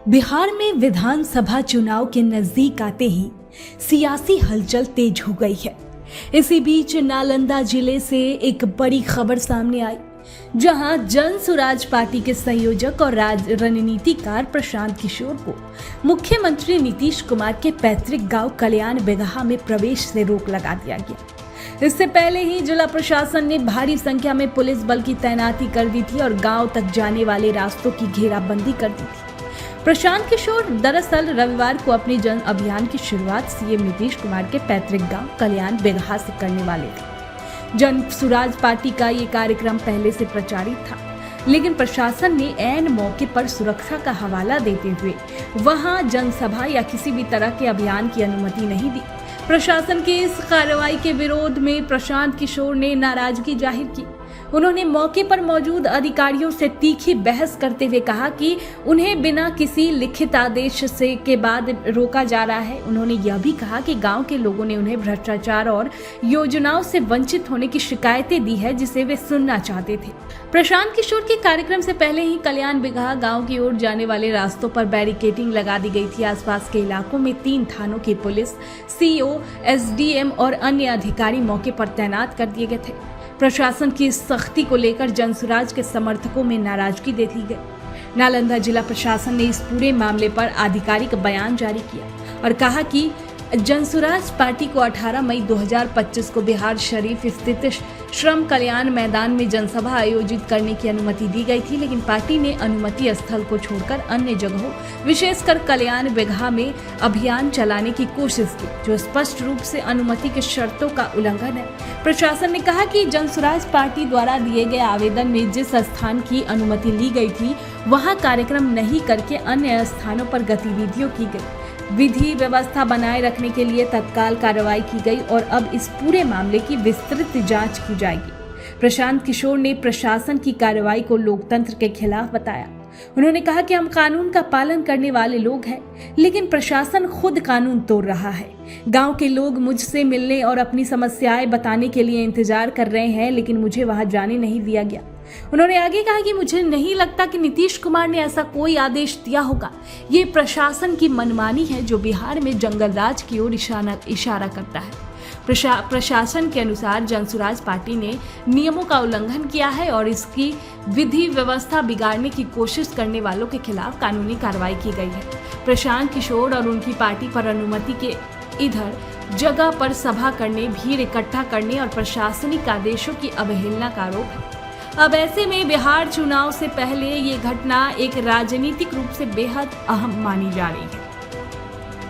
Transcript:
बिहार में विधानसभा चुनाव के नजदीक आते ही सियासी हलचल तेज हो गई है। इसी बीच नालंदा जिले से एक बड़ी खबर सामने आई, जहां जन सुराज पार्टी के संयोजक और रणनीतिकार प्रशांत किशोर को मुख्यमंत्री नीतीश कुमार के पैतृक गांव कल्याण बिगहा में प्रवेश से रोक लगा दिया गया। इससे पहले ही जिला प्रशासन ने भारी संख्या में पुलिस बल की तैनाती कर दी थी और गांव तक जाने वाले रास्तों की घेराबंदी कर दी थी। प्रशांत किशोर दरअसल रविवार को अपने जन अभियान की शुरुआत सीएम नीतीश कुमार के पैतृक गांव कल्याण बिगहा से करने वाले थे। जन सुराज पार्टी का ये कार्यक्रम पहले से प्रचारित था, लेकिन प्रशासन ने ऐन मौके पर सुरक्षा का हवाला देते हुए वहां जनसभा या किसी भी तरह के अभियान की अनुमति नहीं दी। प्रशासन की इस कार्रवाई के विरोध में प्रशांत किशोर ने नाराजगी जाहिर की। उन्होंने मौके पर मौजूद अधिकारियों से तीखी बहस करते हुए कहा कि उन्हें बिना किसी लिखित आदेश से के बाद रोका जा रहा है। उन्होंने यह भी कहा कि गांव के लोगों ने उन्हें भ्रष्टाचार और योजनाओं से वंचित होने की शिकायतें दी है, जिसे वे सुनना चाहते थे। प्रशांत किशोर के कार्यक्रम से पहले ही कल्याण बिगहा गांव की ओर जाने वाले रास्तों पर बैरिकेडिंग लगा दी गई थी। आसपास के इलाकों में 3 थानों की पुलिस, सीओ, एसडीएम और अन्य अधिकारी मौके पर तैनात कर दिए गए थे। प्रशासन की इस सख्ती को लेकर जनसुराज के समर्थकों में नाराजगी देखी गई। नालंदा जिला प्रशासन ने इस पूरे मामले पर आधिकारिक बयान जारी किया और कहा कि जनसुराज पार्टी को 18 मई 2025 को बिहार शरीफ स्थित श्रम कल्याण मैदान में जनसभा आयोजित करने की अनुमति दी गई थी, लेकिन पार्टी ने अनुमति स्थल को छोड़कर अन्य जगहों, विशेषकर कल्याण बिगहा में अभियान चलाने की कोशिश की, जो स्पष्ट रूप से अनुमति के शर्तों का उल्लंघन है। प्रशासन ने कहा कि जनसुराज पार्टी द्वारा दिए गए आवेदन में जिस स्थान की अनुमति ली गई थी, वहां कार्यक्रम नहीं करके अन्य स्थानों पर गतिविधियों की गई। विधि व्यवस्था बनाए रखने के लिए तत्काल कार्रवाई की गई और अब इस पूरे मामले की विस्तृत जांच की जाएगी। प्रशांत किशोर ने प्रशासन की कार्रवाई को लोकतंत्र के खिलाफ बताया। उन्होंने कहा कि हम कानून का पालन करने वाले लोग हैं, लेकिन प्रशासन खुद कानून तोड़ रहा है। गांव के लोग मुझसे मिलने और अपनी समस्याएं बताने के लिए इंतजार कर रहे हैं, लेकिन मुझे वहां जाने नहीं दिया गया। उन्होंने आगे कहा कि मुझे नहीं लगता कि नीतीश कुमार ने ऐसा कोई आदेश दिया होगा। ये प्रशासन की मनमानी है, जो बिहार में जंगल राज की ओर इशारा करता है। प्रशासन के अनुसार जनसुराज पार्टी ने नियमों का उल्लंघन किया है और इसकी विधि व्यवस्था बिगाड़ने की कोशिश करने वालों के खिलाफ कानूनी कार्रवाई की गई है। प्रशांत किशोर और उनकी पार्टी पर अनुमति के इधर जगह पर सभा करने, भीड़ इकट्ठा करने और प्रशासनिक आदेशों की अवहेलना का आरोप है। अब ऐसे में बिहार चुनाव से पहले ये घटना एक राजनीतिक रूप से बेहद अहम मानी जा रही है।